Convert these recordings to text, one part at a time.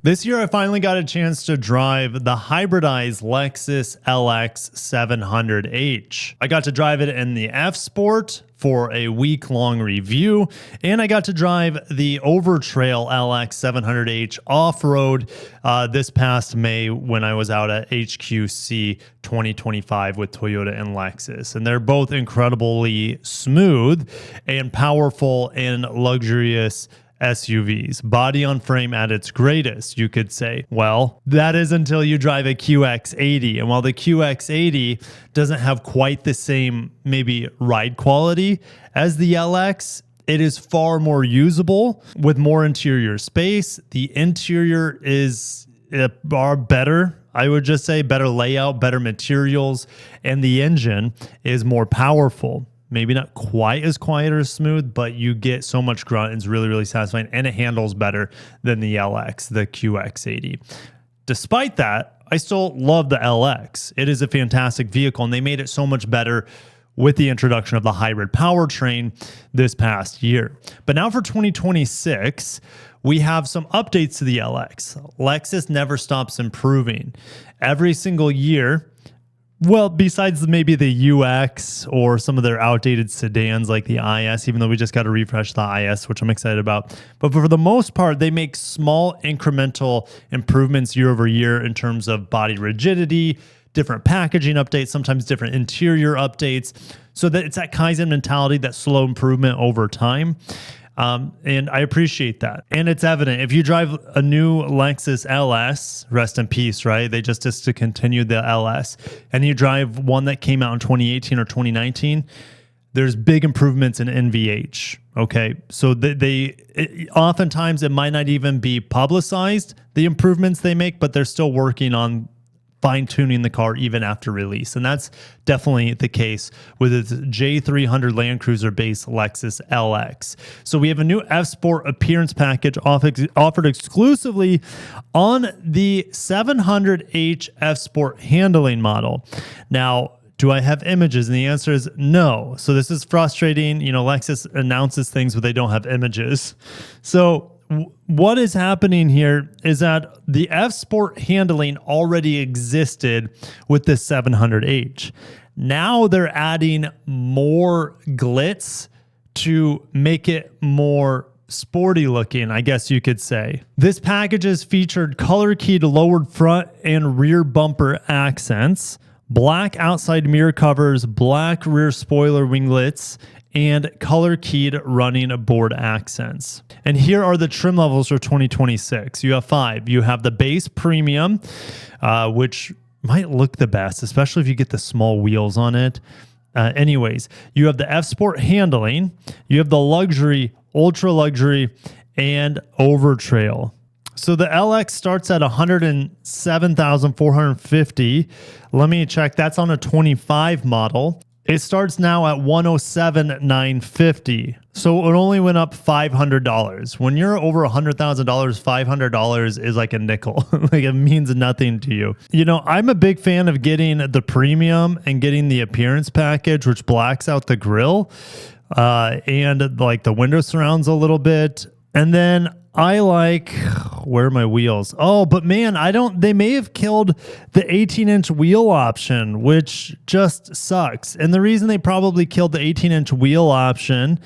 This year, I finally got a chance to drive the hybridized Lexus LX700H. I got to drive it in the F Sport for a week-long review, and I got to drive the Overtrail LX700H off-road this past May when I was out at HQC 2025 with Toyota and Lexus. And they're both incredibly smooth and powerful and luxurious SUVs, body on frame at its greatest, you could say. Well, that is until you drive a QX80. And while the QX80 doesn't have quite the same maybe ride quality as the LX, it is far more usable with more interior space. The interior is better. I would just say better layout, better materials, and the engine is more powerful. Maybe not quite as quiet or smooth, but you get so much grunt. It's really, really satisfying, and it handles better than the LX, the QX80. Despite that, I still love the LX. It is a fantastic vehicle, and they made it so much better with the introduction of the hybrid powertrain this past year. But now for 2026, we have some updates to the LX. Lexus never stops improving. Every single year, well, besides maybe the UX or some of their outdated sedans like the IS, even though we just got to refresh the IS, which I'm excited about. But for the most part, they make small incremental improvements year over year in terms of body rigidity, different packaging updates, sometimes different interior updates. So that it's that Kaizen mentality, that slow improvement over time. And I appreciate that. And it's evident if you drive a new Lexus LS, rest in peace, right? They just discontinued the LS, and you drive one that came out in 2018 or 2019, there's big improvements in NVH. Okay. So oftentimes it might not even be publicized, the improvements they make, but they're still working on fine-tuning the car even after release. And that's definitely the case with its J300 Land Cruiser-based Lexus LX. So we have a new F-Sport appearance package offered exclusively on the 700H F-Sport handling model. Now, do I have images? And the answer is no. So this is frustrating. You know, Lexus announces things, but they don't have images. So what is happening here is that the F-Sport handling already existed with the 700H. Now they're adding more glitz to make it more sporty looking, I guess you could say. This package is featured color-keyed lowered front and rear bumper accents, black outside mirror covers, black rear spoiler winglets, and color-keyed running board accents. And here are the trim levels for 2026. You have 5. You have the base premium, which might look the best, especially if you get the small wheels on it. Anyways, you have the F-Sport handling, you have the luxury, ultra luxury, and Overtrail. So the LX starts at $107,450. Let me check. That's on a 25 model. It starts now at $107,950. So it only went up $500. When you're over $100,000, $500 is like a nickel. Like it means nothing to you. You know, I'm a big fan of getting the premium and getting the appearance package, which blacks out the grille and like the window surrounds a little bit. And then I like, where are my wheels? Oh, but man, they may have killed the 18-inch wheel option, which just sucks. And the reason they probably killed the 18-inch wheel option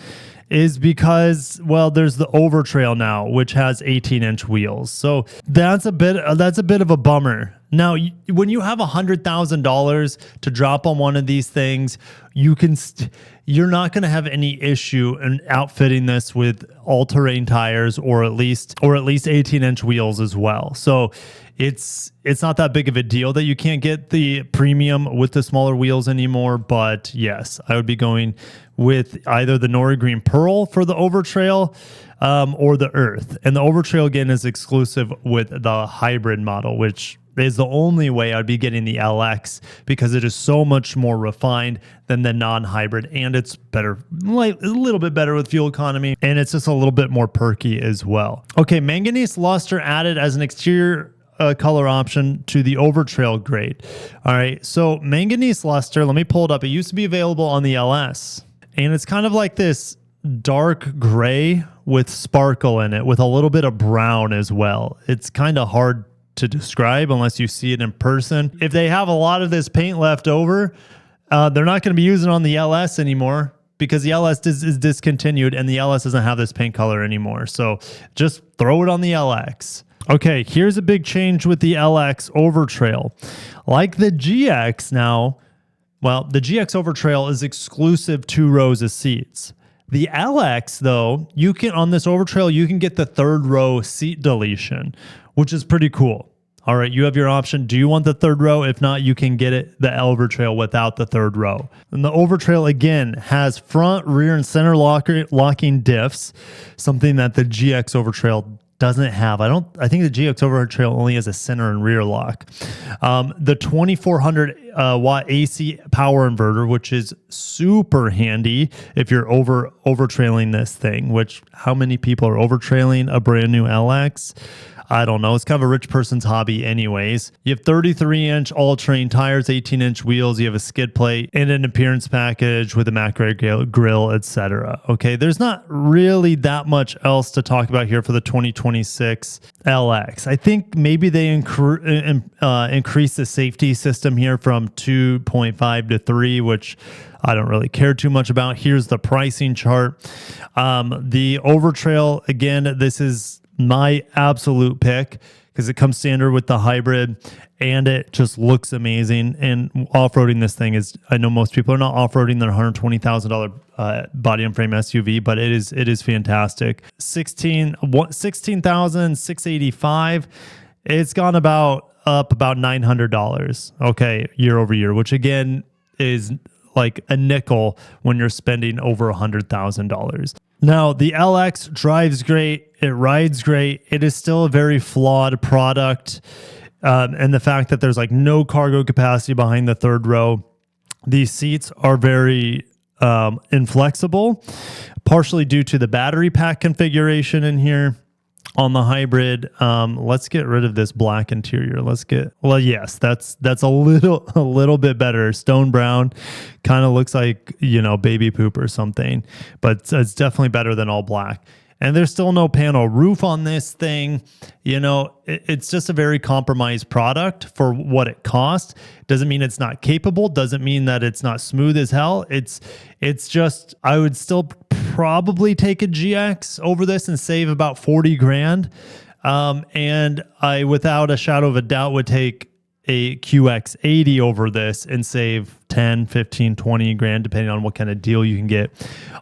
is because, well, there's the Overtrail now, which has 18-inch wheels. So that's a bit of a bummer. Now, when you have $100,000 to drop on one of these things, you're not going to have any issue in outfitting this with all-terrain tires or at least 18-inch wheels as well. So it's not that big of a deal that you can't get the premium with the smaller wheels anymore. But yes, I would be going with either the Nori Green Pearl for the Overtrail or the Earth. And the Overtrail, again, is exclusive with the hybrid model, which is the only way I'd be getting the LX because it is so much more refined than the non-hybrid, and it's better, like a little bit better with fuel economy, and it's just a little bit more perky as well. Okay, manganese luster added as an exterior color option to the Overtrail grade. All right, so manganese luster, let me pull it up. It used to be available on the LS, and it's kind of like this dark gray with sparkle in it, with a little bit of brown as well. It's kind of hard to describe unless you see it in person. If they have a lot of this paint left over, they're not going to be using it on the LS anymore, because the LS is discontinued and the LS doesn't have this paint color anymore. So just throw it on the LX. Okay, here's a big change with the LX Overtrail. Like the GX now, well, the GX Overtrail is exclusive 2 rows of seats. The LX, though, you can, on this Overtrail, you can get the 3rd row seat deletion, which is pretty cool. All right, you have your option. Do you want the 3rd row? If not, you can get it, the Overtrail, without the 3rd row. And the Overtrail, again, has front, rear, and center locking diffs, something that the GX Overtrail doesn't have. I think the GX Overtrail only has a center and rear lock. The 2400 watt AC power inverter, which is super handy if you're overtrailing this thing, which how many people are overtrailing a brand new LX? I don't know. It's kind of a rich person's hobby anyways. You have 33-inch all-terrain tires, 18-inch wheels. You have a skid plate and an appearance package with a matte gray grill, etc. Okay, there's not really that much else to talk about here for the 2026 LX. I think maybe they increase the safety system here from 2.5 to 3, which I don't really care too much about. Here's the pricing chart. The Overtrail, again, this is my absolute pick because it comes standard with the hybrid and it just looks amazing. And off-roading this thing is, I know most people are not off-roading their $120,000 body and frame SUV, but it is fantastic. $16,685. It's gone up about $900, okay, year over year, which again is like a nickel when you're spending over $100,000. Now, the LX drives great. It rides great. It is still a very flawed product. And the fact that there's like no cargo capacity behind the 3rd row. These seats are very inflexible, partially due to the battery pack configuration in here. On the hybrid, let's get rid of this black interior. Well, yes, that's a little bit better. Stone brown, kind of looks like, you know, baby poop or something, but it's definitely better than all black. And there's still no panel roof on this thing. You know, it's just a very compromised product for what it costs. Doesn't mean it's not capable. Doesn't mean that it's not smooth as hell. It's just, I would still probably take a GX over this and save about 40 grand. And I, without a shadow of a doubt, would take a QX80 over this and save 10, 15, 20 grand, depending on what kind of deal you can get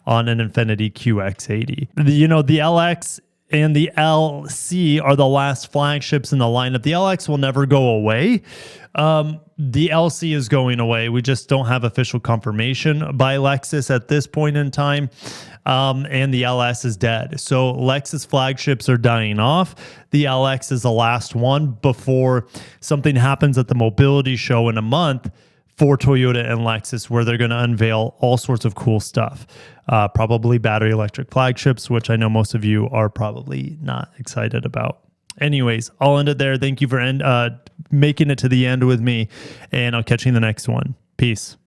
on an Infiniti QX80. You know, the LX and the LC are the last flagships in the lineup. The LX will never go away. The LC is going away. We just don't have official confirmation by Lexus at this point in time. And the LS is dead. So Lexus flagships are dying off. The LX is the last one before something happens at the mobility show in a month for Toyota and Lexus, where they're going to unveil all sorts of cool stuff. Probably battery electric flagships, which I know most of you are probably not excited about. Anyways, I'll end it there. Thank you for making it to the end with me, and I'll catch you in the next one. Peace.